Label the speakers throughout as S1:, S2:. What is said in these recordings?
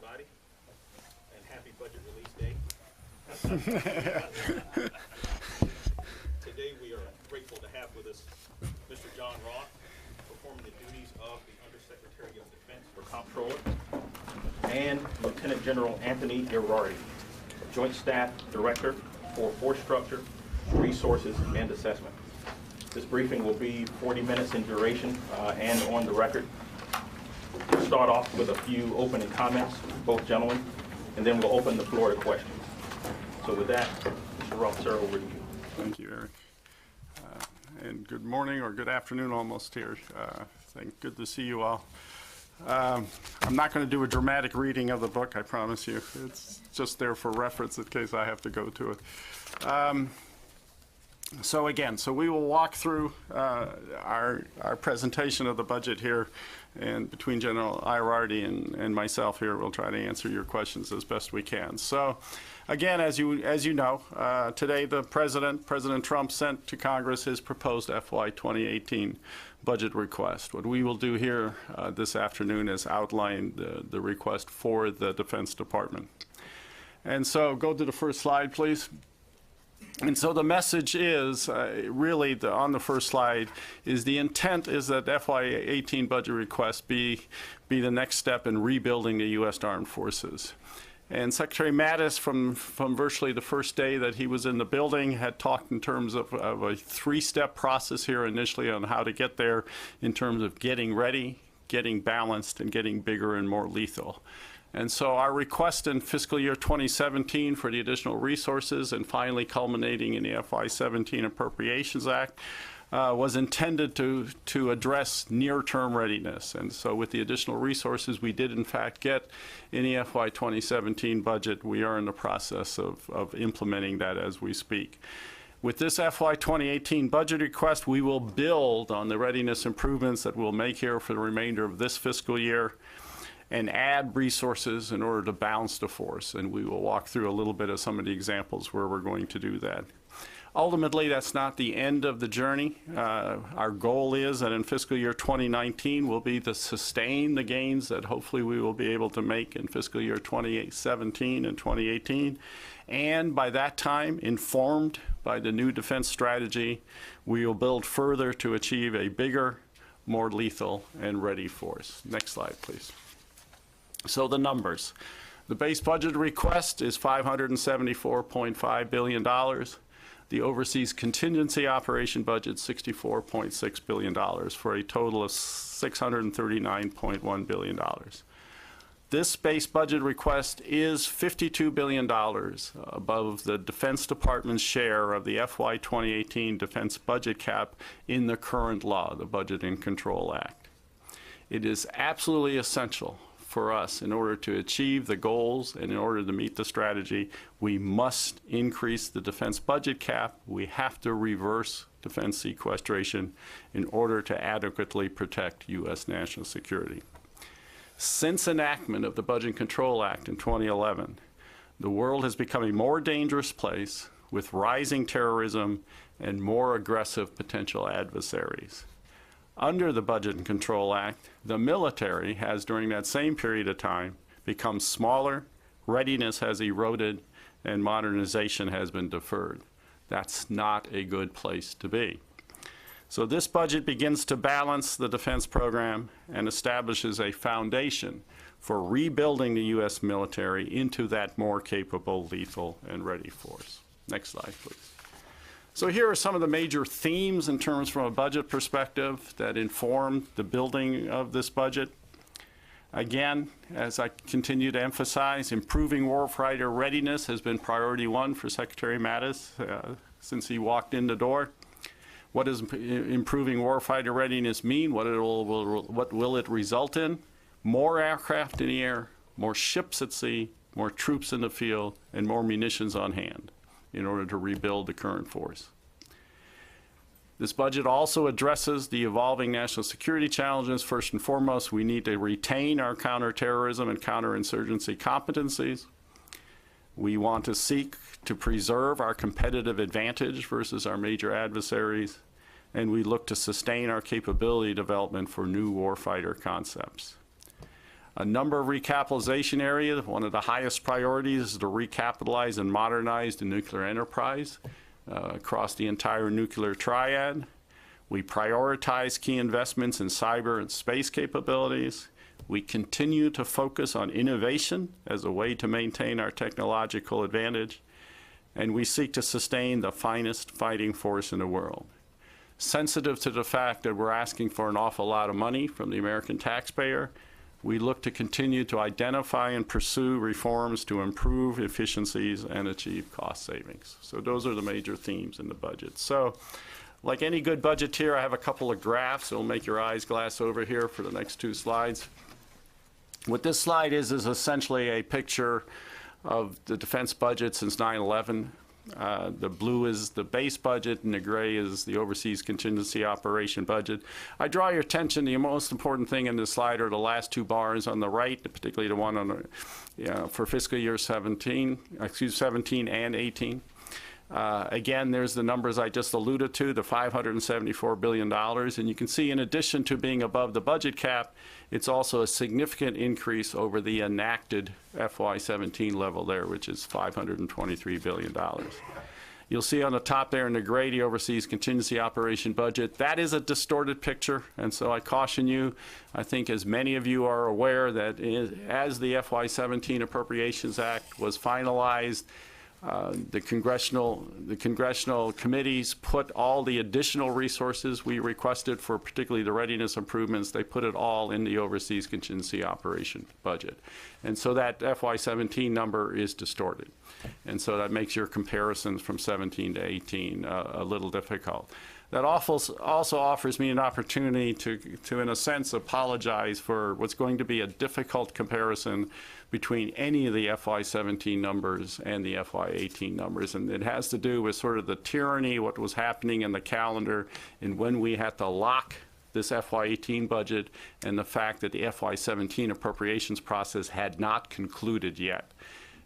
S1: everybody, and happy budget release day. Today we are grateful to have with us Mr. John Roth, performing the duties of the Undersecretary of Defense for Comptroller, and Lieutenant General Anthony Ierardi, Joint Staff Director for Force Structure, Resources, and Assessment. This briefing will be 40 minutes in duration and on the record. We'll start off with a few opening comments, both gentlemen, and then we'll open the floor to questions. So with that, Mr. Roth, sir, over to you.
S2: Thank you, Eric. And good morning or good afternoon almost here. Good to see you all. I'm not going to do a dramatic reading of the book, I promise you. It's just there for reference in case I have to go to it. So we will walk through our presentation of the budget here, and between General Ierardi and myself here, we'll try to answer your questions as best we can. So again, as you know, today the President Trump sent to Congress his proposed FY 2018 budget request. What we will do here this afternoon is outline the request for the Defense Department. And so go to the first slide, please. And so the message is, really on the first slide, is the intent is that FY18 budget request be the next step in rebuilding the U.S. Armed Forces. And Secretary Mattis, from virtually the first day that he was in the building, had talked in terms of a three-step process here initially on how to get there in terms of getting ready, getting balanced, and getting bigger and more lethal. And so our request in fiscal year 2017 for the additional resources and finally culminating in the FY17 Appropriations Act was intended to address near-term readiness. And so with the additional resources we did in fact get in the FY 2017 budget, we are in the process of implementing that as we speak. With this FY 2018 budget request, we will build on the readiness improvements that we'll make here for the remainder of this fiscal year and add resources in order to balance the force. And we will walk through a little bit of some of the examples where we're going to do that. Ultimately, that's not the end of the journey. Our goal is that in fiscal year 2019 will be to sustain the gains that hopefully we will be able to make in fiscal year 2017 and 2018. And by that time, informed by the new defense strategy, we will build further to achieve a bigger, more lethal, and ready force. Next slide, please. So the numbers. The base budget request is $574.5 billion. The overseas contingency operation budget, $64.6 billion, for a total of $639.1 billion. This base budget request is $52 billion above the Defense Department's share of the FY 2018 defense budget cap in the current law, the Budget and Control Act. It is absolutely essential for us, in order to achieve the goals and in order to meet the strategy, we must increase the defense budget cap. We have to reverse defense sequestration in order to adequately protect U.S. national security. Since enactment of the Budget and Control Act in 2011, the world has become a more dangerous place with rising terrorism and more aggressive potential adversaries. Under the Budget and Control Act, the military has, during that same period of time, become smaller, readiness has eroded, and modernization has been deferred. That's not a good place to be. So this budget begins to balance the defense program and establishes a foundation for rebuilding the U.S. military into that more capable, lethal, and ready force. Next slide, please. So here are some of the major themes in terms from a budget perspective that inform the building of this budget. Again, as I continue to emphasize, improving warfighter readiness has been priority one for Secretary Mattis since he walked in the door. What does improving warfighter readiness mean? What will it result in? More aircraft in the air, more ships at sea, more troops in the field, and more munitions on hand in order to rebuild the current force. This budget also addresses the evolving national security challenges. First and foremost, we need to retain our counterterrorism and counterinsurgency competencies. We want to seek to preserve our competitive advantage versus our major adversaries, and we look to sustain our capability development for new warfighter concepts. A number of recapitalization areas. One of the highest priorities is to recapitalize and modernize the nuclear enterprise across the entire nuclear triad. We prioritize key investments in cyber and space capabilities. We continue to focus on innovation as a way to maintain our technological advantage. And we seek to sustain the finest fighting force in the world. Sensitive to the fact that we're asking for an awful lot of money from the American taxpayer, we look to continue to identify and pursue reforms to improve efficiencies and achieve cost savings. So those are the major themes in the budget. So like any good budgeteer, I have a couple of graphs. It'll make your eyes glass over here for the next 2 slides. What this slide is essentially a picture of the defense budget since 9/11. The blue is the base budget, and the gray is the overseas contingency operation budget. I draw your attention, the most important thing in this slide are the last 2 bars on the right, particularly the one on the, for fiscal year 17 and 18. Again, there's the numbers I just alluded to, the $574 billion. And you can see, in addition to being above the budget cap, it's also a significant increase over the enacted FY17 level there, which is $523 billion. You'll see on the top there in the gray, the overseas contingency operation budget. That is a distorted picture, and so I caution you. I think as many of you are aware that as the FY17 Appropriations Act was finalized, the congressional committees put all the additional resources we requested for particularly the readiness improvements, they put it all in the overseas contingency operation budget. And so that FY17 number is distorted. And so that makes your comparisons from 17 to 18 a little difficult. That also offers me an opportunity to, in a sense, apologize for what's going to be a difficult comparison between any of the FY17 numbers and the FY18 numbers. And it has to do with sort of the tyranny, what was happening in the calendar, and when we had to lock this FY18 budget, and the fact that the FY17 appropriations process had not concluded yet.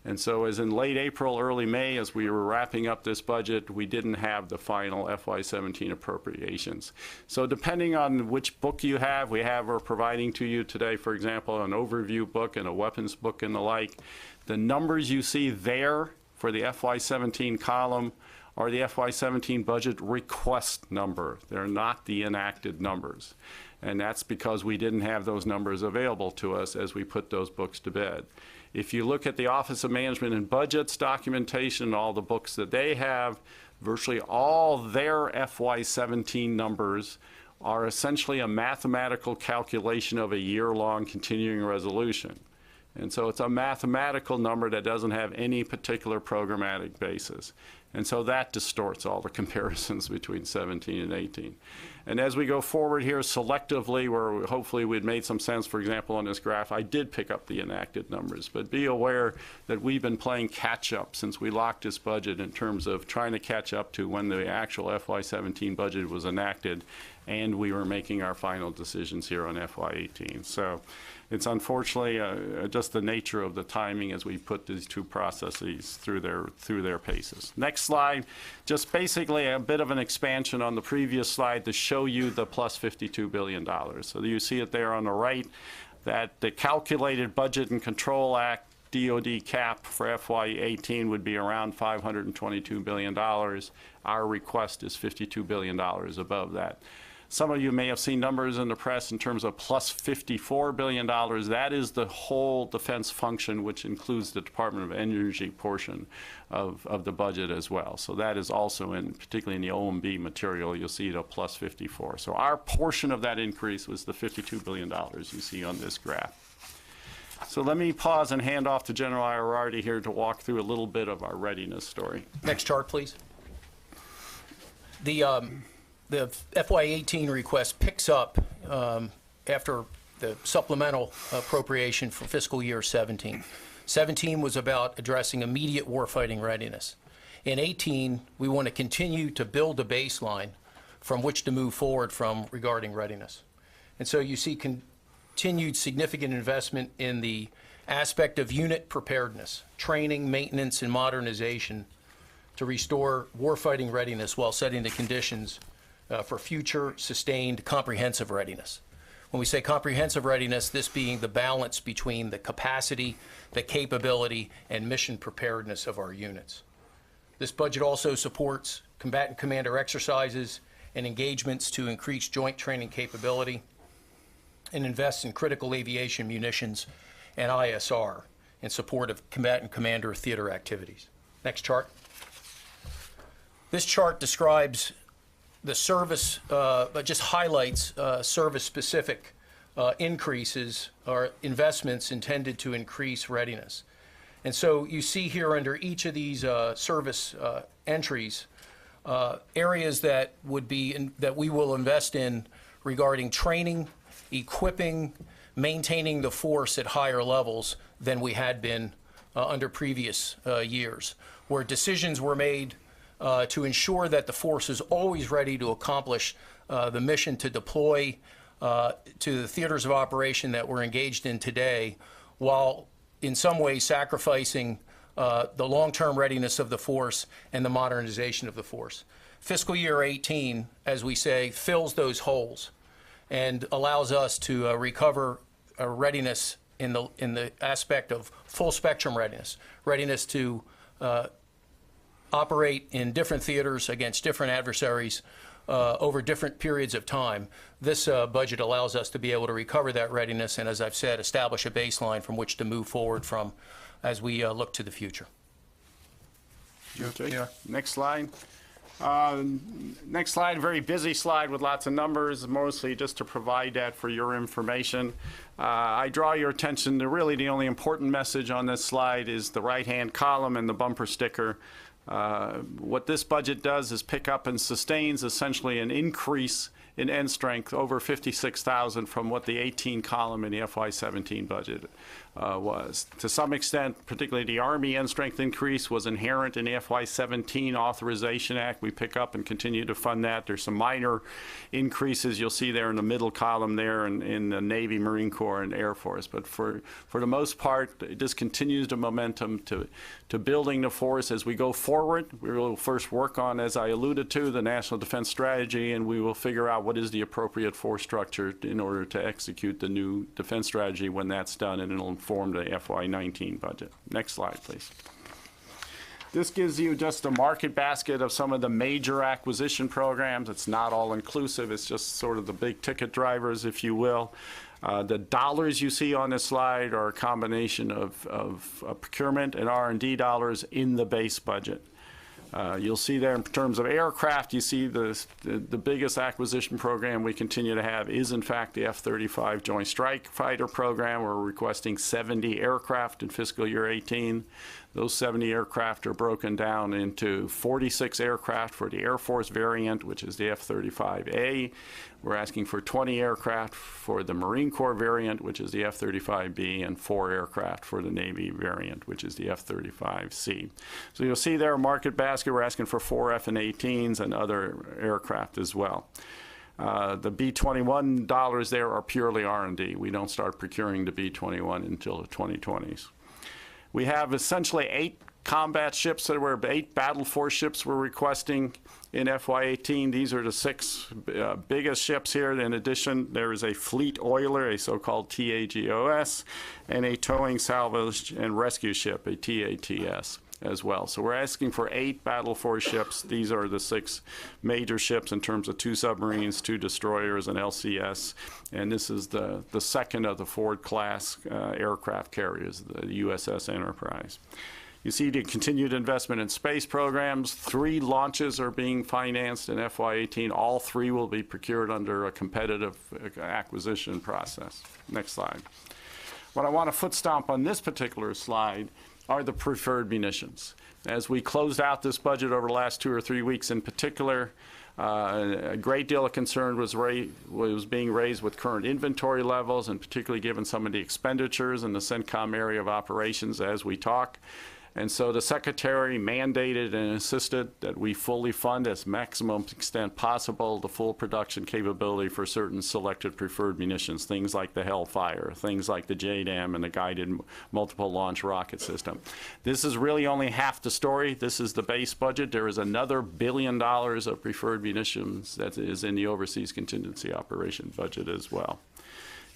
S2: And so as in late April, early May, as we were wrapping up this budget, we didn't have the final FY17 appropriations. So depending on which book you have, we're providing to you today, for example, an overview book and a weapons book and the like. The numbers you see there for the FY17 column are the FY17 budget request number. They're not the enacted numbers. And that's because we didn't have those numbers available to us as we put those books to bed. If you look at the Office of Management and Budgets documentation, all the books that they have, virtually all their FY17 numbers are essentially a mathematical calculation of a year-long continuing resolution. And so it's a mathematical number that doesn't have any particular programmatic basis. And so that distorts all the comparisons between 17 and 18. And as we go forward here selectively, where hopefully we'd made some sense, for example, on this graph, I did pick up the enacted numbers. But be aware that we've been playing catch-up since we locked this budget in terms of trying to catch up to when the actual FY17 budget was enacted, and we were making our final decisions here on FY18. So it's unfortunately just the nature of the timing as we put these 2 processes through their paces. Next slide, just basically a bit of an expansion on the previous slide to show you the plus $52 billion. So you see it there on the right, that the calculated Budget and Control Act DoD cap for FY18 would be around $522 billion. Our request is $52 billion above that. Some of you may have seen numbers in the press in terms of plus $54 billion. That is the whole defense function, which includes the Department of Energy portion of the budget as well. So that is also in, particularly in the OMB material, you'll see the plus 54. So our portion of that increase was the $52 billion you see on this graph. So let me pause and hand off to General Ierardi here to walk through a little bit of our readiness story.
S3: Next chart, please. The FY18 request picks up after the supplemental appropriation for fiscal year 17. 17 was about addressing immediate warfighting readiness. In 18, we want to continue to build a baseline from which to move forward from regarding readiness. And so you see continued significant investment in the aspect of unit preparedness, training, maintenance, and modernization to restore warfighting readiness while setting the conditions for future sustained comprehensive readiness. When we say comprehensive readiness, this being the balance between the capacity, the capability, and mission preparedness of our units. This budget also supports combatant commander exercises and engagements to increase joint training capability and invests in critical aviation munitions and ISR in support of combatant commander theater activities. Next chart. This chart describes the service, but just highlights service-specific increases or investments intended to increase readiness. And so you see here under each of these service entries, areas that would be that we will invest in regarding training, equipping, maintaining the force at higher levels than we had been under previous years, where decisions were made to ensure that the force is always ready to accomplish the mission to deploy to the theaters of operation that we're engaged in today, while in some ways sacrificing the long-term readiness of the force and the modernization of the force. Fiscal year 18, as we say, fills those holes and allows us to recover readiness in the aspect of full spectrum readiness, readiness to operate in different theaters against different adversaries over different periods of time. This budget allows us to be able to recover that readiness and, as I've said, establish a baseline from which to move forward from as we look to the future.
S2: Okay. Next slide. Next slide, very busy slide with lots of numbers, mostly just to provide that for your information. I draw your attention to really the only important message on this slide is the right-hand column and the bumper sticker. What this budget does is pick up and sustains essentially an increase in end strength over 56,000 from what the 18 column in the FY17 budget was. To some extent, particularly the Army end strength increase was inherent in the FY17 Authorization Act. We pick up and continue to fund that. There's some minor increases you'll see there in the middle column there in the Navy, Marine Corps, and Air Force. But for the most part, this continues the momentum to building the force as we go forward. We will first work on, as I alluded to, the National Defense Strategy, and we will figure out what is the appropriate force structure in order to execute the new defense strategy when that's done, and it'll inform the FY19 budget. Next slide, please. This gives you just a market basket of some of the major acquisition programs. It's not all inclusive. It's just sort of the big ticket drivers, if you will. The dollars you see on this slide are a combination of procurement and R&D dollars in the base budget. You'll see there in terms of aircraft, you see the biggest acquisition program we continue to have is in fact the F-35 Joint Strike Fighter program. We're requesting 70 aircraft in fiscal year 18. Those 70 aircraft are broken down into 46 aircraft for the Air Force variant, which is the F-35A. We're asking for 20 aircraft for the Marine Corps variant, which is the F-35B, and 4 aircraft for the Navy variant, which is the F-35C. So you'll see there a market basket. We're asking for 4 F-18s and other aircraft as well. The B-21 dollars there are purely R&D. We don't start procuring the B-21 until the 2020s. We have essentially 8 combat ships that were 8 battle force ships we're requesting in FY18. These are the 6 biggest ships here. In addition, there is a fleet oiler, a so-called TAGOS, and a towing, salvage, and rescue ship, a TATS, as well. So we're asking for 8 battle force ships. These are the 6 major ships in terms of 2 submarines, 2 destroyers, and LCS. And this is the second of the Ford-class aircraft carriers, the USS Enterprise. You see the continued investment in space programs. 3 launches are being financed in FY18. All 3 will be procured under a competitive acquisition process. Next slide. What I want to foot stomp on this particular slide are the preferred munitions. As we closed out this budget over the last 2 or 3 weeks in particular, a great deal of concern was being raised with current inventory levels, and particularly given some of the expenditures in the CENTCOM area of operations as we talk. And so the Secretary mandated and insisted that we fully fund as maximum extent possible the full production capability for certain selected preferred munitions, things like the Hellfire, things like the JDAM and the Guided Multiple Launch Rocket System. This is really only half the story. This is the base budget. There is another $1 billion of preferred munitions that is in the Overseas Contingency Operation budget as well.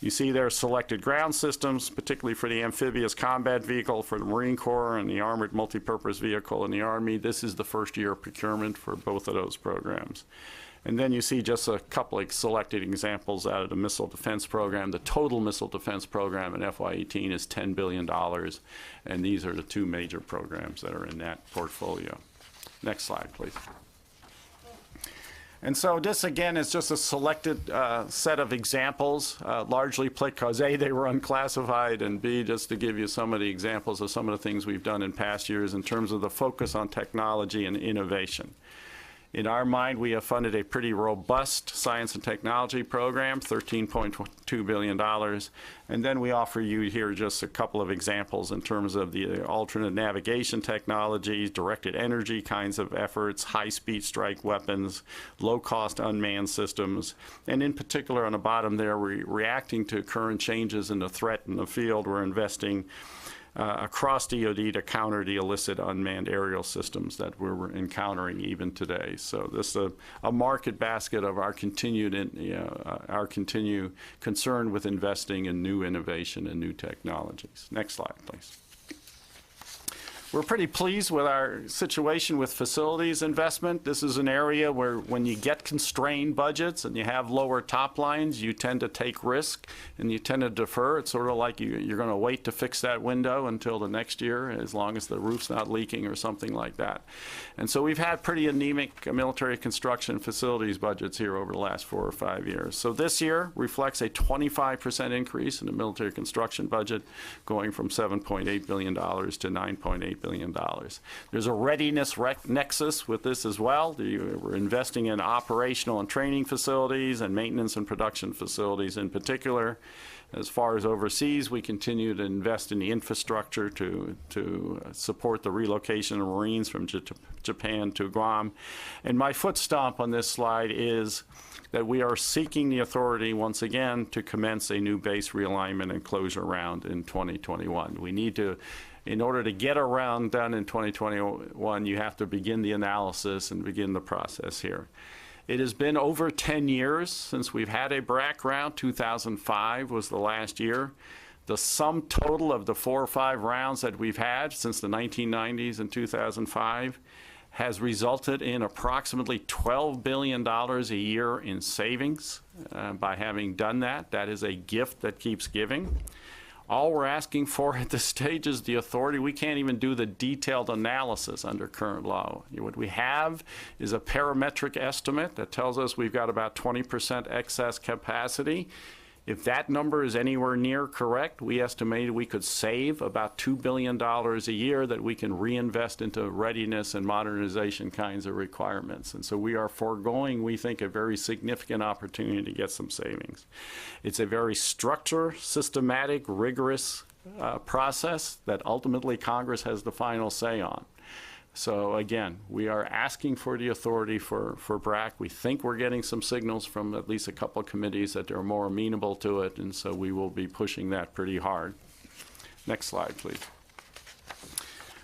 S2: You see there selected ground systems, particularly for the amphibious combat vehicle for the Marine Corps and the armored multipurpose vehicle in the Army. This is the first year of procurement for both of those programs. And then you see just a couple of selected examples out of the missile defense program. The total missile defense program in FY18 is $10 billion, and these are the two major programs that are in that portfolio. Next slide, please. And so this, again, is just a selected set of examples, largely because A, they were unclassified, and B, just to give you some of the examples of some of the things we've done in past years in terms of the focus on technology and innovation. In our mind, we have funded a pretty robust science and technology program, $13.2 billion. And then we offer you here just a couple of examples in terms of the alternate navigation technologies, directed energy kinds of efforts, high-speed strike weapons, low-cost unmanned systems. And in particular, on the bottom there, we're reacting to current changes in the threat in the field. We're investing across DoD to counter the illicit unmanned aerial systems that we're encountering even today. So this is a market basket of our continued concern with investing in new innovation and new technologies. Next slide, please. We're pretty pleased with our situation with facilities investment. This is an area where when you get constrained budgets and you have lower top lines, you tend to take risk and you tend to defer. It's sort of like you're going to wait to fix that window until the next year, as long as the roof's not leaking or something like that. And so we've had pretty anemic military construction facilities budgets here over the last 4 or 5 years. So this year reflects a 25% increase in the military construction budget, going from $7.8 billion to $9.8 billion. There's a readiness nexus with this as well. We're investing in operational and training facilities and maintenance and production facilities in particular. As far as overseas, we continue to invest in the infrastructure to support the relocation of Marines from Japan to Guam. And my foot stomp on this slide is that we are seeking the authority once again to commence a new base realignment and closure round in 2021. We need to, in order to get a round done in 2021, you have to begin the analysis and begin the process here. It has been over 10 years since we've had a BRAC round. 2005 was the last year. The sum total of the 4 or 5 rounds that we've had since the 1990s and 2005 has resulted in approximately $12 billion a year in savings by having done that. That is a gift that keeps giving. All we're asking for at this stage is the authority. We can't even do the detailed analysis under current law. What we have is a parametric estimate that tells us we've got about 20% excess capacity. If that number is anywhere near correct, we estimated we could save about $2 billion a year that we can reinvest into readiness and modernization kinds of requirements. And so we are foregoing, we think, a very significant opportunity to get some savings. It's a very structured, systematic, rigorous process that ultimately Congress has the final say on. So again, we are asking for the authority for BRAC. We think we're getting some signals from at least a couple of committees that they're more amenable to it, and so we will be pushing that pretty hard. Next slide, please.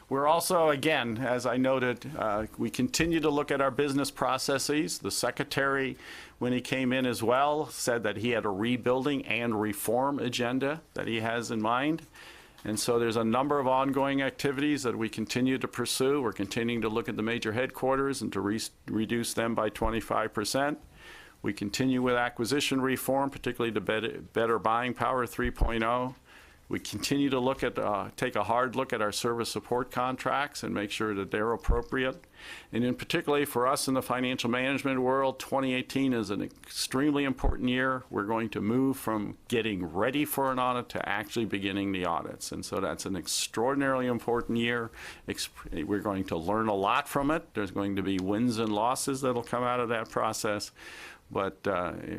S2: We're also, again, as I noted, we continue to look at our business processes. The Secretary, when he came in as well, said that he had a rebuilding and reform agenda that he has in mind. And so there's a number of ongoing activities that we continue to pursue. We're continuing to look at the major headquarters and to reduce them by 25%. We continue with acquisition reform, particularly to better buying power 3.0. We continue to look at, take a hard look at our service support contracts and make sure that they're appropriate. And in particularly for us in the financial management world, 2018 is an extremely important year. We're going to move from getting ready for an audit to actually beginning the audits. And so that's an extraordinarily important year. We're going to learn a lot from it. There's going to be wins and losses that'll come out of that process. But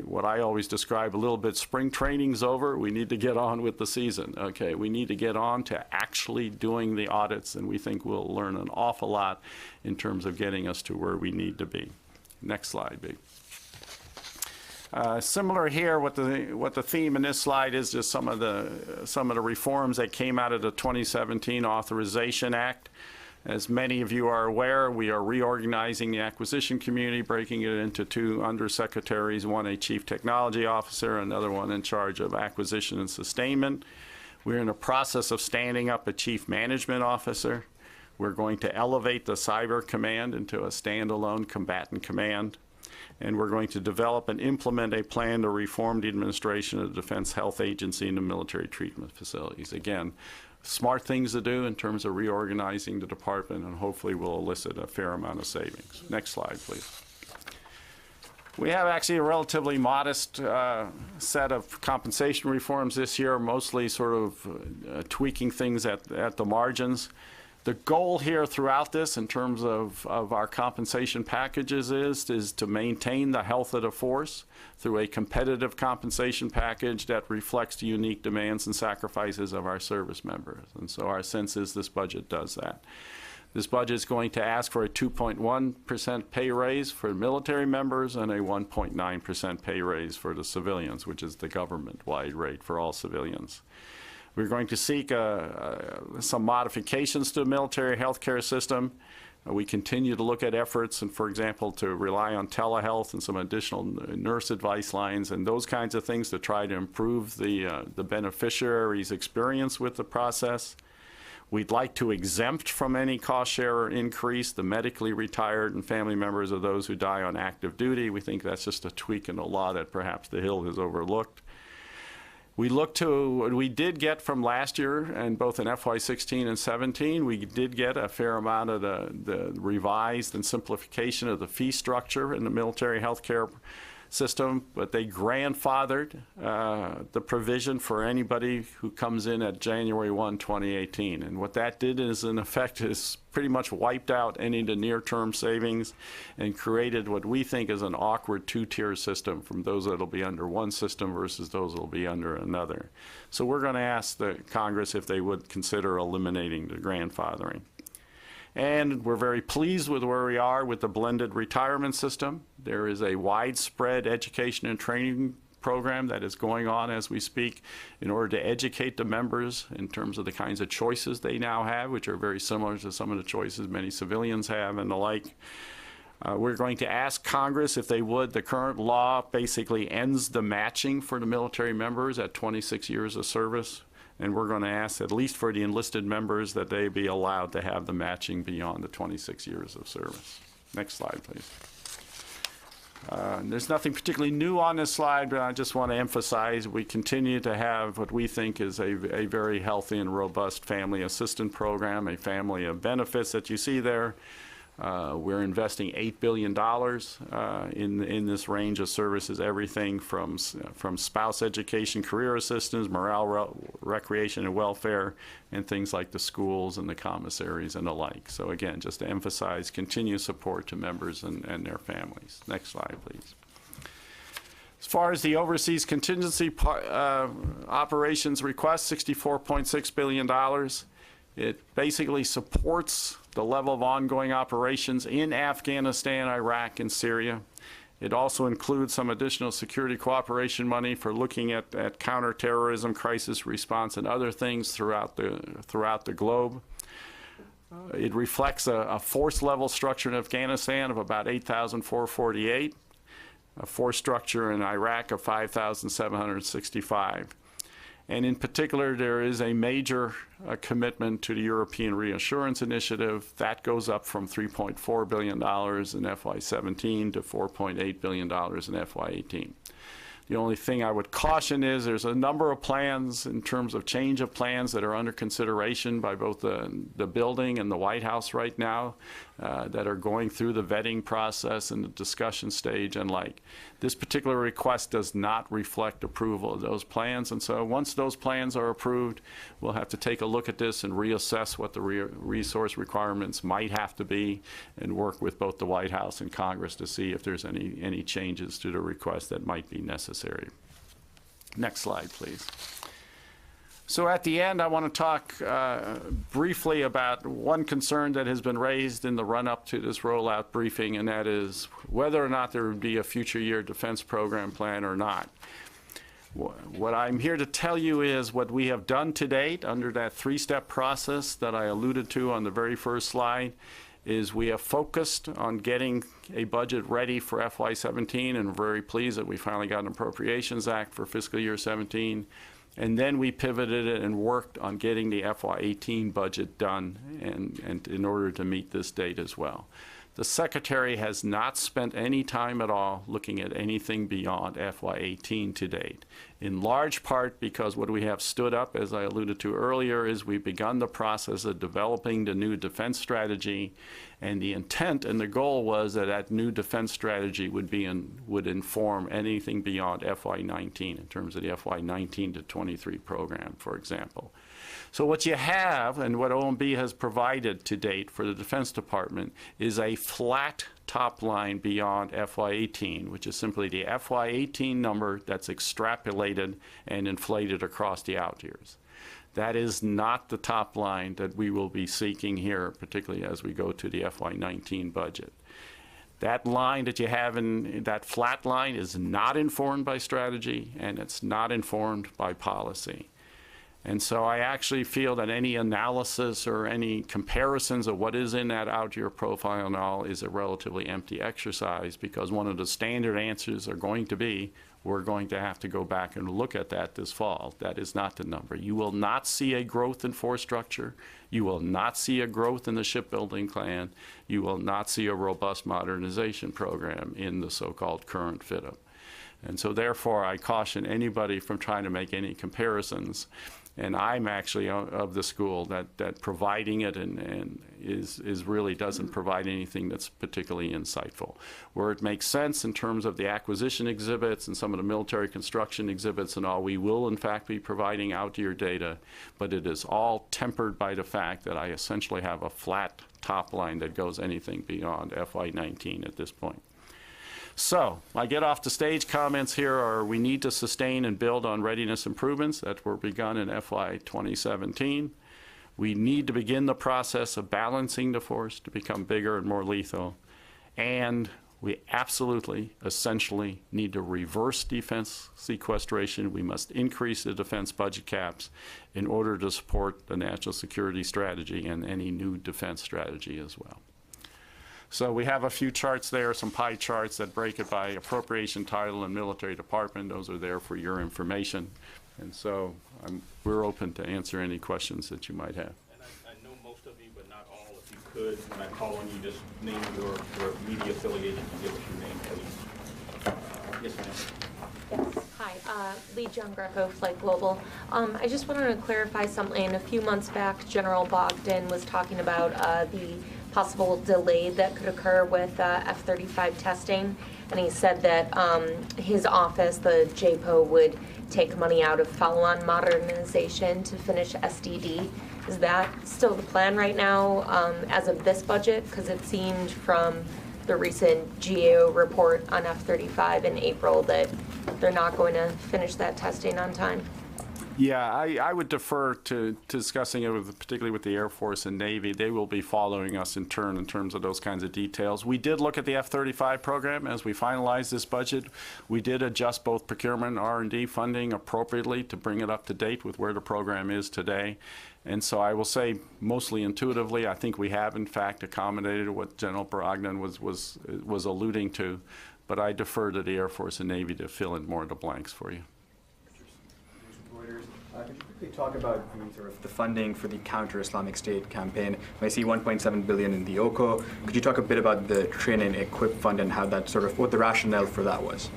S2: what I always describe a little bit, spring training's over. We need to get on with the season. Okay, we need to get on to actually doing the audits, and we think we'll learn an awful lot in terms of getting us to where we need to be. Next slide, B. Similar here, what the theme in this slide is just some of the reforms that came out of the 2017 Authorization Act. As many of you are aware, we are reorganizing the acquisition community, breaking it into two undersecretaries, one a chief technology officer, another one in charge of acquisition and sustainment. We're in the process of standing up a chief management officer. We're going to elevate the cyber command into a standalone combatant command. And we're going to develop and implement a plan to reform the administration of the Defense Health Agency and the military treatment facilities. Again, smart things to do in terms of reorganizing the department, and hopefully will elicit a fair amount of savings. Next slide, please. We have actually a relatively modest set of compensation reforms this year, mostly sort of tweaking things at the margins. The goal here throughout this, in terms of our compensation packages, is to maintain the health of the force through a competitive compensation package that reflects the unique demands and sacrifices of our service members. And so our sense is this budget does that. This budget is going to ask for a 2.1% pay raise for military members and a 1.9% pay raise for the civilians, which is the government-wide rate for all civilians. We're going to seek some modifications to the military healthcare system. We continue to look at efforts, and for example, to rely on telehealth and some additional nurse advice lines and those kinds of things to try to improve the beneficiary's experience with the process. We'd like to exempt from any cost share or increase the medically retired and family members of those who die on active duty. We think that's just a tweak in the law that perhaps the Hill has overlooked. We did get from last year, and both in FY16 and 17, we did get a fair amount of the revised and simplification of the fee structure in the military healthcare system, but they grandfathered the provision for anybody who comes in at January 1, 2018. And what that did is, in effect, is pretty much wiped out any of the near-term savings and created what we think is an awkward two-tier system from those that will be under one system versus those that will be under another. So we're going to ask the Congress if they would consider eliminating the grandfathering. And we're very pleased with where we are with the blended retirement system. There is a widespread education and training program that is going on as we speak in order to educate the members in terms of the kinds of choices they now have, which are very similar to some of the choices many civilians have and the like. We're going to ask Congress if they would. The current law basically ends the matching for the military members at 26 years of service. And we're going to ask, at least for the enlisted members, that they be allowed to have the matching beyond the 26 years of service. Next slide, please. There's nothing particularly new on this slide, but I just want to emphasize we continue to have what we think is a very healthy and robust family assistance program, a family of benefits that you see there. We're investing $8 billion in this range of services, everything from spouse education, career assistance, morale, recreation, and welfare, and things like the schools and the commissaries and the like. So again, just to emphasize continued support to members and their families. Next slide, please. As far as the overseas contingency operations request, $64.6 billion. It basically supports the level of ongoing operations in Afghanistan, Iraq, and Syria. It also includes some additional security cooperation money for looking at counterterrorism, crisis response, and other things throughout the globe. It reflects a force level structure in Afghanistan of about 8,448, a force structure in Iraq of 5,765. And in particular, there is a major commitment to the European Reassurance Initiative. That goes up from $3.4 billion in FY17 to $4.8 billion in FY18. The only thing I would caution is there's a number of plans in terms of change of plans that are under consideration by both the building and the White House right now that are going through the vetting process and the discussion stage and like. This particular request does not reflect approval of those plans, and so once those plans are approved, we'll have to take a look at this and reassess what the resource requirements might have to be and work with both the White House and Congress to see if there's any changes to the request that might be necessary. Next slide, please. So at the end, I want to talk briefly about one concern that has been raised in the run-up to this rollout briefing, and that is whether or not there would be a future year defense program plan or not. What I'm here to tell you is what we have done to date under that three-step process that I alluded to on the very first slide is we have focused on getting a budget ready for FY17, and we're very pleased that we finally got an Appropriations Act for fiscal year 17. And then we pivoted it and worked on getting the FY18 budget done and in order to meet this date as well. The Secretary has not spent any time at all looking at anything beyond FY18 to date, in large part because what we have stood up, as I alluded to earlier, is we've begun the process of developing the new defense strategy, and the intent and the goal was that that new defense strategy would inform anything beyond FY19 in terms of the FY19 to 23 program, for example. So what you have, and what OMB has provided to date for the Defense Department, is a flat top line beyond FY18, which is simply the FY18 number that's extrapolated and inflated across the out years. That is not the top line that we will be seeking here, particularly as we go to the FY19 budget. That line that you have in that flat line is not informed by strategy, and it's not informed by policy. And so I actually feel that any analysis or any comparisons of what is in that out-year profile and all is a relatively empty exercise, because one of the standard answers are going to be, we're going to have to go back and look at that this fall. That is not the number. You will not see a growth in force structure. You will not see a growth in the shipbuilding plan. You will not see a robust modernization program in the so-called current fit-up. And so therefore, I caution anybody from trying to make any comparisons. And I'm actually of the school that providing it is really doesn't provide anything that's particularly insightful. Where it makes sense in terms of the acquisition exhibits and some of the military construction exhibits and all, we will in fact be providing out-year data, but it is all tempered by the fact that I essentially have a flat top line that goes anything beyond FY19 at this point. So, my get off the stage comments here are we need to sustain and build on readiness improvements that were begun in FY 2017. We need to begin the process of balancing the force to become bigger and more lethal. And we absolutely, essentially need to reverse defense sequestration. We must increase the defense budget caps in order to support the national security strategy and any new defense strategy as well. So we have a few charts there, some pie charts that break it by appropriation title and military department. Those are there for your information. And so we're open to answer any questions that you might have.
S1: And I know most of you, but not all. If you could, when I call on you, just name your media affiliation and give us your name, please. Yes, ma'am.
S4: Yes. Hi, Lee John Greco, Flight Global. I just wanted to clarify something. A few months back, General Bogdan was talking about the possible delay that could occur with F-35 testing, and he said that his office, the JPO, would take money out of follow-on modernization to finish SDD. Is that still the plan right now as of this budget? Because it seemed from the recent GAO report on F-35 in April that they're not going to finish that testing on time.
S2: Yeah, I would defer to discussing it particularly with the Air Force and Navy. They will be following us in turn in terms of those kinds of details. We did look at the F-35 program as we finalized this budget. We did adjust both procurement and R&D funding appropriately to bring it up to date with where the program is today. And so I will say, mostly intuitively, I think we have in fact accommodated what General Brogdon was alluding to, but I defer to the Air Force and Navy to fill in more of the blanks for you.
S5: Could you quickly talk about the funding for the counter-Islamic State campaign? I see 1.7 billion in the OCO. Could you talk a bit about the train and equip fund and how that what the rationale for that was?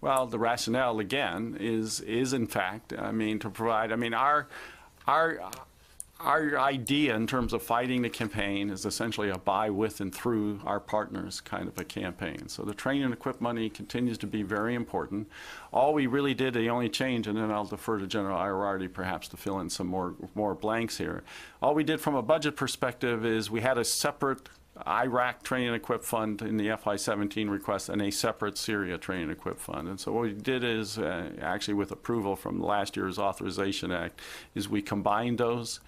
S2: Well, the rationale again is in fact, to provide. Our idea in terms of fighting the campaign is essentially a by, with, and through our partners kind of a campaign. So the train and equip money continues to be very important. All we really did, the only change, and then I'll defer to General Ierardi perhaps to fill in some more blanks here. All we did from a budget perspective is we had a separate Iraq train and equip fund in the FY17 request and a separate Syria train and equip fund. And so what we did is, actually with approval from last year's Authorization Act, is we combined those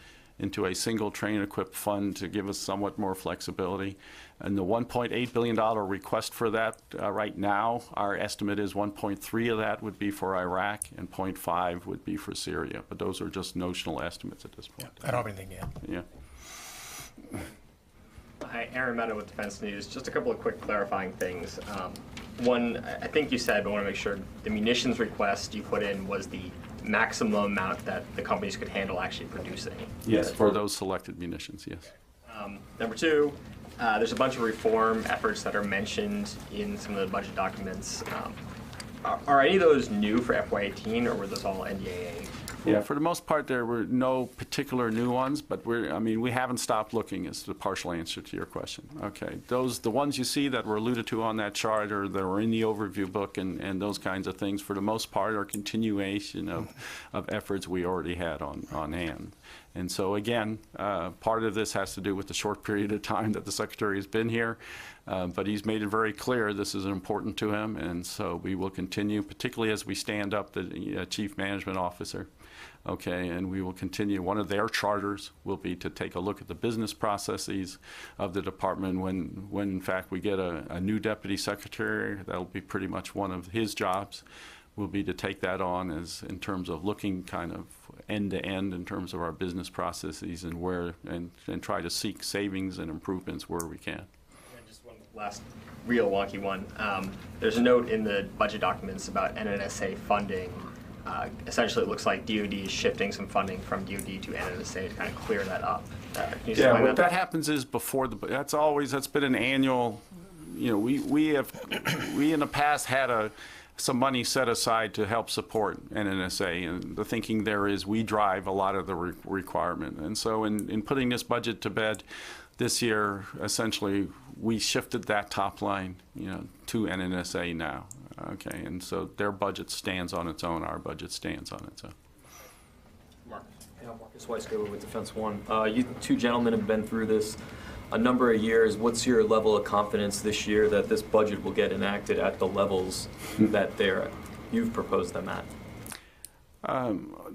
S2: into a single train and equip fund to give us somewhat more flexibility. And the $1.8 billion request for that right now, our estimate is 1.3 of that would be for Iraq and 0.5 would be for Syria. But those are just notional estimates at this point.
S3: I don't have anything to add.
S2: Yeah.
S6: Hi, Aaron Meadow with Defense News. Just a couple of quick clarifying things. One, I think you said, but I want to make sure, the munitions request you put in was the maximum amount that the companies could handle actually producing.
S2: Yes, for those selected munitions, yes.
S6: Number two, there's a bunch of reform efforts that are mentioned in some of the budget documents. Are any of those new for FY18, or were those all NDAA?
S2: Yeah, for the most part, there were no particular new ones, but we haven't stopped looking is the partial answer to your question. Okay, the ones you see that were alluded to on that chart or that were in the overview book and those kinds of things, for the most part, are continuation of efforts we already had on hand. And so again, part of this has to do with the short period of time that the Secretary has been here, but he's made it very clear this is important to him, and so we will continue, particularly as we stand up the Chief Management Officer. Okay, and we will continue. One of their charters will be to take a look at the business processes of the department when in fact we get a new deputy secretary. That'll be pretty much one of his jobs, will be to take that on as in terms of looking kind of end to end in terms of our business processes and where and try to seek savings and improvements where we can.
S6: And just one last real wonky one. There's a note in the budget documents about NNSA funding. Essentially, it looks like DoD is shifting some funding from DoD to NNSA to kind of clear that up. Can you explain
S2: what that happens is before that's been an annual. We in the past had some money set aside to help support NNSA, and the thinking there is we drive a lot of the requirement, and so in putting this budget to bed this year, essentially we shifted that top line, to NNSA now. Okay, and so their budget stands on its own. Our budget stands on its own.
S6: Mark.
S7: Yeah, Marcus Weisgo with Defense One. You two gentlemen have been through this a number of years. What's your level of confidence this year that this budget will get enacted at the levels that you've proposed them at?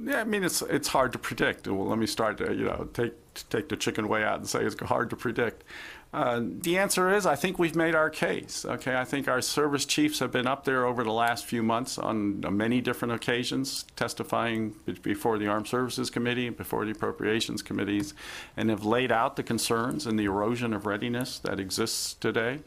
S2: Yeah, it's hard to predict. Well, let me start to take the chicken way out and say it's hard to predict. The answer is I think we've made our case. Okay, I think our service chiefs have been up there over the last few months on many different occasions, testifying before the Armed Services Committee and before the Appropriations Committees, and have laid out the concerns and the erosion of readiness that exists today.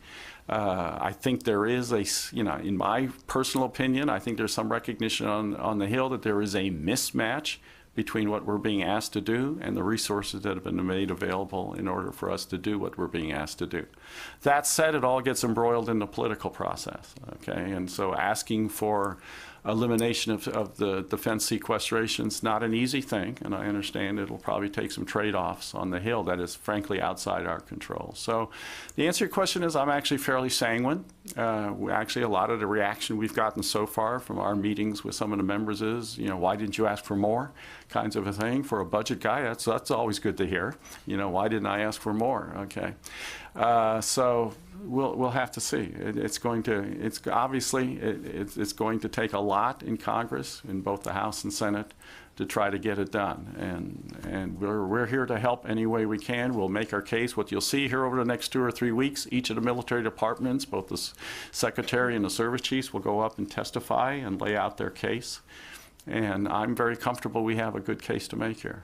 S2: I think there is in my personal opinion, I think there's some recognition on the Hill that there is a mismatch between what we're being asked to do and the resources that have been made available in order for us to do what we're being asked to do. That said, it all gets embroiled in the political process, okay? And so asking for elimination of the defense sequestration is not an easy thing, and I understand it'll probably take some trade-offs on the Hill that is frankly outside our control. So the answer to your question is I'm actually fairly sanguine. Actually, a lot of the reaction we've gotten so far from our meetings with some of the members is, why didn't you ask for more, kinds of a thing. For a budget guy, that's always good to hear. Why didn't I ask for more? Okay. So we'll have to see. It's obviously going to take a lot in Congress, in both the House and Senate, to try to get it done. And we're here to help any way we can. We'll make our case. What you'll see here over the next 2 or 3 weeks, each of the military departments, both the Secretary and the service chiefs, will go up and testify and lay out their case. And I'm very comfortable we have a good case to make here.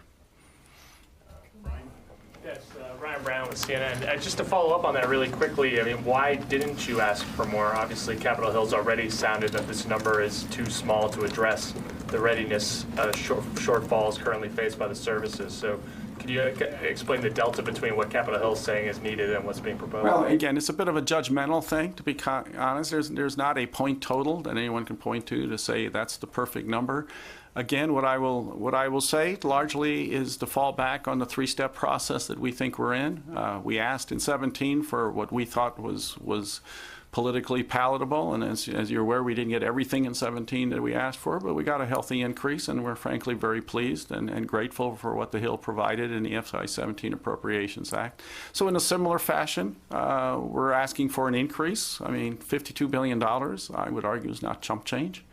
S8: Yes, Ryan Brown with CNN. Just to follow up on that really quickly, why didn't you ask for more? Obviously, Capitol Hill's already sounded that this number is too small to address the readiness shortfalls currently faced by the services. So could you explain the delta between what Capitol Hill is saying is needed and what's being proposed?
S2: Well, again, it's a bit of a judgmental thing, to be honest. There's not a point total that anyone can point to say that's the perfect number. Again, what I will say largely is to fall back on the 3-step process that we think we're in. We asked in 17 for what we thought was politically palatable, and as you're aware, we didn't get everything in 17 that we asked for, but we got a healthy increase, and we're frankly very pleased and grateful for what the Hill provided in the FY17 Appropriations Act. So in a similar fashion, we're asking for an increase. $52 billion, I would argue, is not chump change.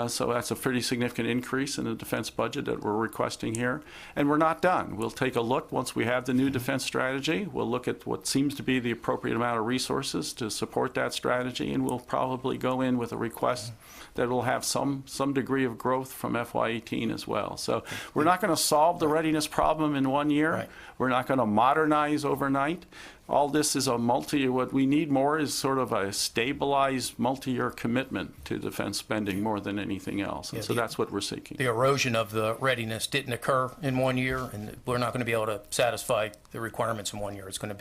S2: So that's a pretty significant increase in the defense budget that we're requesting here. And we're not done. We'll take a look once we have the new defense strategy. We'll look at what seems to be the appropriate amount of resources to support that strategy, and we'll probably go in with a request that will have some degree of growth from FY18 as well. So we're not going to solve the readiness problem in 1 year.
S3: Right.
S2: We're not going to modernize overnight. All this is what we need more is sort of a stabilized multi-year commitment to defense spending more than anything else. And so that's what we're seeking.
S3: The erosion of the readiness didn't occur in 1 year, and we're not going to be able to satisfy the requirements in 1 year. It's going to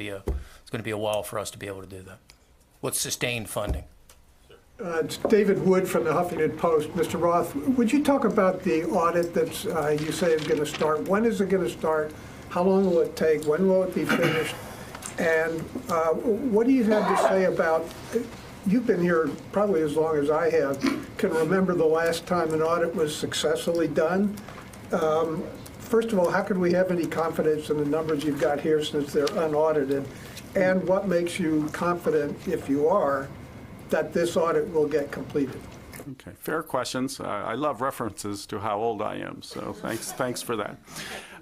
S3: be a while for us to be able to do that with sustained funding.
S9: It's David Wood from the Huffington Post. Mr. Roth, would you talk about the audit that you say is going to start? When is it going to start? How long will it take? When will it be finished? And what do you have to say about, you've been here probably as long as I have, can remember the last time an audit was successfully done. First of all, how could we have any confidence in the numbers you've got here since they're unaudited? And what makes you confident, if you are, that this audit will get completed?
S2: Okay, fair questions. I love references to how old I am, so thanks for that.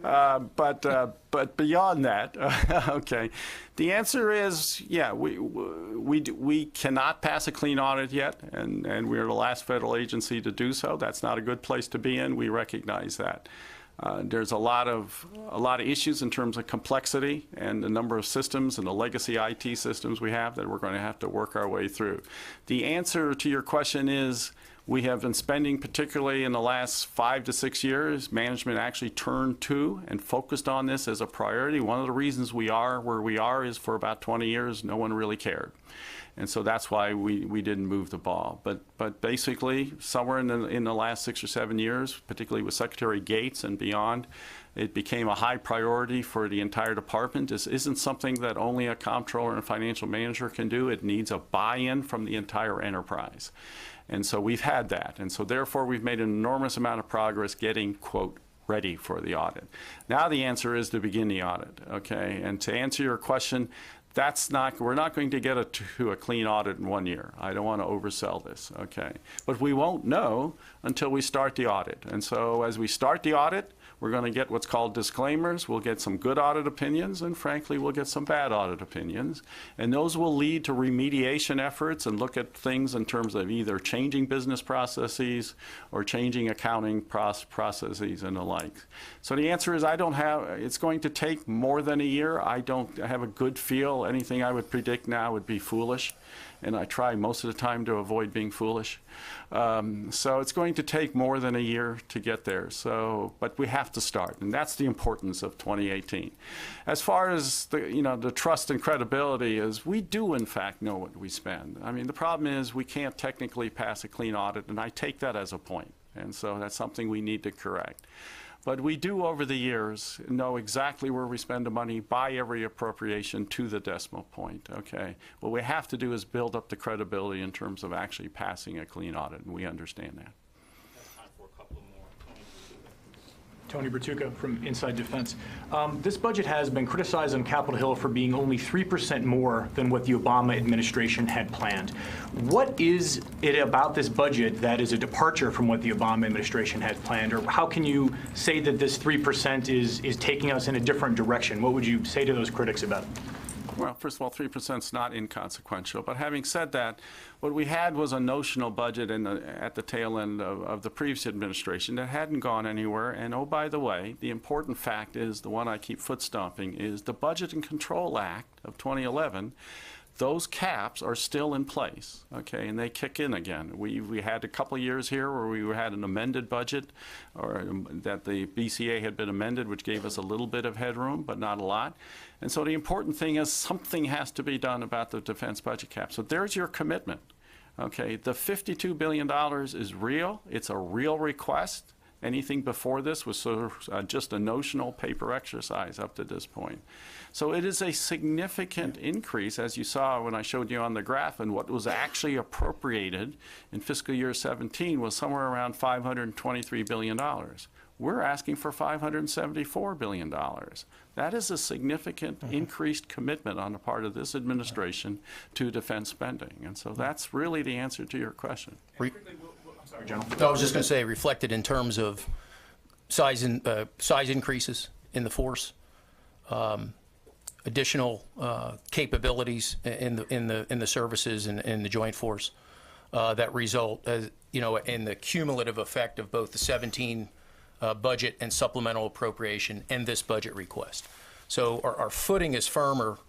S2: But beyond that, okay, the answer is, yeah, we cannot pass a clean audit yet, and we're the last federal agency to do so. That's not a good place to be in. We recognize that. There's a lot of issues in terms of complexity and the number of systems and the legacy IT systems we have that we're going to have to work our way through. The answer to your question is we have been spending, particularly in the last 5 to 6 years, management actually turned to and focused on this as a priority. One of the reasons we are where we are is for about 20 years, no one really cared. And so that's why we didn't move the ball. But basically, somewhere in the last 6 or 7 years, particularly with Secretary Gates and beyond, it became a high priority for the entire department. This isn't something that only a comptroller and financial manager can do. It needs a buy-in from the entire enterprise. And so we've had that. And so therefore, we've made an enormous amount of progress getting, quote, ready for the audit. Now the answer is to begin the audit, okay? And to answer your question, we're not going to get to a clean audit in 1 year. I don't want to oversell this, okay? But we won't know until we start the audit. And so as we start the audit, we're going to get what's called disclaimers. We'll get some good audit opinions, and frankly, we'll get some bad audit opinions. And those will lead to remediation efforts and look at things in terms of either changing business processes or changing accounting processes and the like. So the answer is it's going to take more than a year. I don't have a good feel. Anything I would predict now would be foolish. And I try most of the time to avoid being foolish. So it's going to take more than a year to get there. But we have to start, and that's the importance of 2018. As far as the trust and credibility is, we do in fact know what we spend. I mean, the problem is we can't technically pass a clean audit, and I take that as a point. And so that's something we need to correct. But we do, over the years, know exactly where we spend the money by every appropriation to the decimal point, okay? What we have to do is build up the credibility in terms of actually passing a clean audit, and we understand that.
S1: Time for a couple more.
S10: Tony Bertucca from Inside Defense. This budget has been criticized on Capitol Hill for being only 3% more than what the Obama administration had planned. What is it about this budget that is a departure from what the Obama administration had planned, or how can you say that this 3% is taking us in a different direction? What would you say to those critics about it?
S2: Well, first of all, 3% is not inconsequential. But having said that, what we had was a notional budget at the tail end of the previous administration that hadn't gone anywhere. And oh, by the way, the important fact is, the one I keep foot stomping, is the Budget and Control Act of 2011. Those caps are still in place, okay, and they kick in again. We had a couple of years here where we had an amended budget, or that the BCA had been amended, which gave us a little bit of headroom, but not a lot. And so the important thing is something has to be done about the defense budget cap. So there's your commitment, okay? The $52 billion is real. It's a real request. Anything before this was sort of just a notional paper exercise up to this point. So it is a significant increase, as you saw when I showed you on the graph, and what was actually appropriated in fiscal year 17 was somewhere around $523 billion. We're asking for $574 billion. That is a significant increased commitment on the part of this administration to defense spending. And so that's really the answer to your question.
S10: Sorry, General.
S3: I was just going to say, reflected in terms of size increases in the force, additional capabilities in the services and in the joint force that result, in the cumulative effect of both the 17 budget and supplemental appropriation and this budget request. So our footing is firmer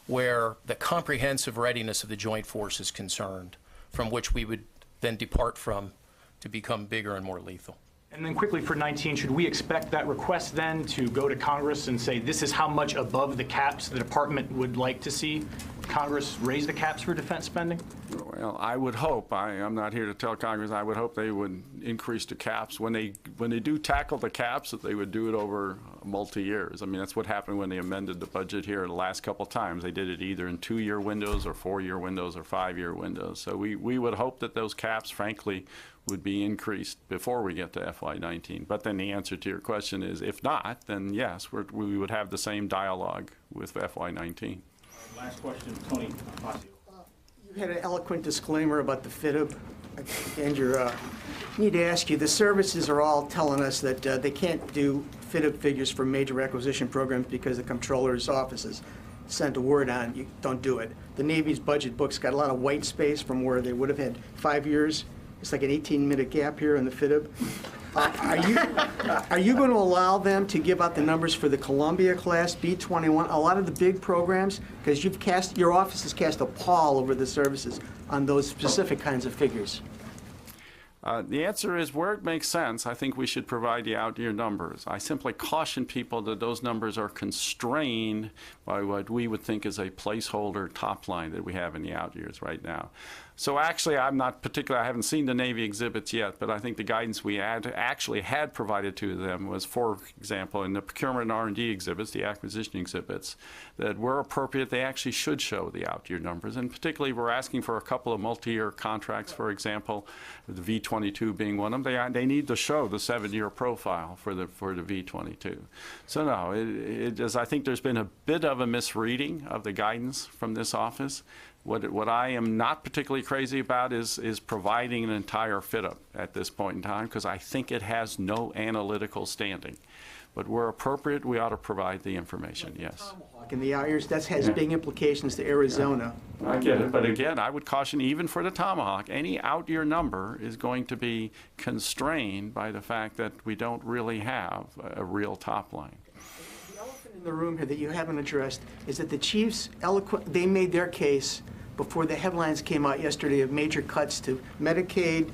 S3: where the comprehensive readiness of the joint force is concerned, from which we would then depart from to become bigger and more lethal.
S10: And then quickly for 19, should we expect that request then to go to Congress and say this is how much above the caps the department would like to see Congress raise the caps for defense spending?
S2: Well, I would hope, I'm not here to tell Congress, I would hope they would increase the caps. When they do tackle the caps, that they would do it over multi-years. I mean, that's what happened when they amended the budget here the last couple times. They did it either in 2-year windows or 4-year windows or 5-year windows. So we would hope that those caps, frankly, would be increased before we get to FY19. But then the answer to your question is, if not, then yes, we would have the same dialogue with FY19.
S1: Last question, Tony Fascio.
S11: You had an eloquent disclaimer about the FIDB, and I need to ask you, the services are all telling us that they can't do FIDB figures for major acquisition programs because the comptroller's office has sent a word on, you don't do it. The Navy's budget book's got a lot of white space from where they would have had 5 years. It's like an 18-minute gap here in the FIDB. Are you going to allow them to give out the numbers for the Columbia class, B-21, a lot of the big programs? Because your office has cast a pall over the services on those specific kinds of figures.
S2: The answer is, where it makes sense, I think we should provide the out-year numbers. I simply caution people that those numbers are constrained by what we would think is a placeholder top line that we have in the out years right now. So actually, I haven't seen the Navy exhibits yet, but I think the guidance we actually had provided to them was, for example, in the procurement and R&D exhibits, the acquisition exhibits, that where appropriate, they actually should show the out-year numbers. And particularly, we're asking for a couple of multi-year contracts, for example, the V-22 being one of them. They need to show the 7-year profile for the V-22. So no, I think there's been a bit of a misreading of the guidance from this office. What I am not particularly crazy about is providing an entire fit-up at this point in time, because I think it has no analytical standing. But where appropriate, we ought to provide the information, yes.
S11: In the out years, that has big implications to Arizona.
S2: I get it, but again, I would caution, even for the Tomahawk, any out-year number is going to be constrained by the fact that we don't really have a real top line.
S11: The elephant in the room here that you haven't addressed is that the chiefs, they made their case before the headlines came out yesterday of major cuts to Medicaid,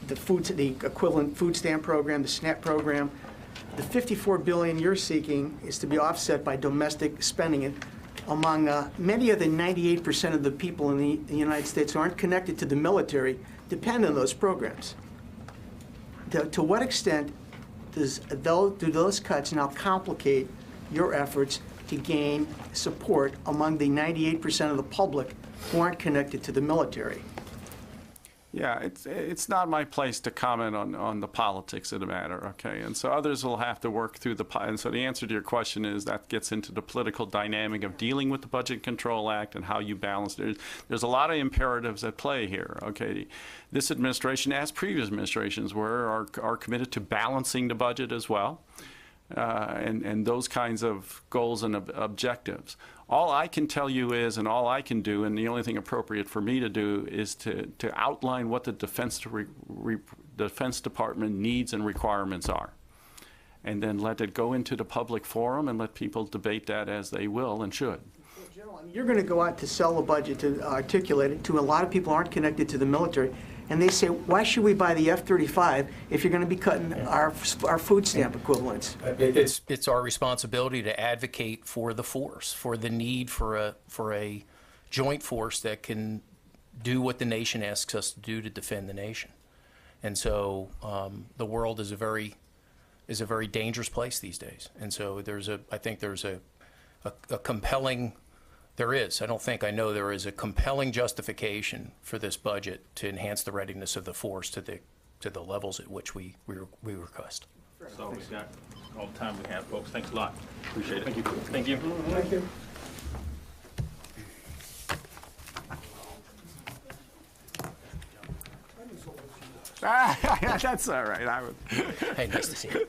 S11: the equivalent food stamp program, the SNAP program. The $54 billion you're seeking is to be offset by domestic spending. And among many of the 98% of the people in the United States who aren't connected to the military depend on those programs. To what extent do those cuts now complicate your efforts to gain support among the 98% of the public who aren't connected to the military?
S2: Yeah, it's not my place to comment on the politics of the matter, okay? And so others will have to work through and so the answer to your question is that gets into the political dynamic of dealing with the Budget Control Act and how you balance it. There's a lot of imperatives at play here, okay? This administration, as previous administrations were, are committed to balancing the budget as well. And those kinds of goals and objectives. All I can tell you is, and all I can do, and the only thing appropriate for me to do is to outline what the Defense Department needs and requirements are. And then let it go into the public forum and let people debate that as they will and should.
S11: Well, General, you're going to go out to sell the budget, to articulate it to a lot of people who aren't connected to the military. And they say, why should we buy the F-35 if you're going to be cutting our food stamp equivalents?
S3: It's our responsibility to advocate for the force, for the need for a joint force that can do what the nation asks us to do to defend the nation. And so the world is a very dangerous place these days. And so I think there's a compelling. There is. I know there is a compelling justification for this budget to enhance the readiness of the force to the levels at which we request.
S1: So we've got all the time we have, folks. Thanks a lot. Appreciate it.
S10: Thank you.
S6: Thank you.
S9: Thank you.
S2: That's all right. I would.
S3: Hey, nice to see you.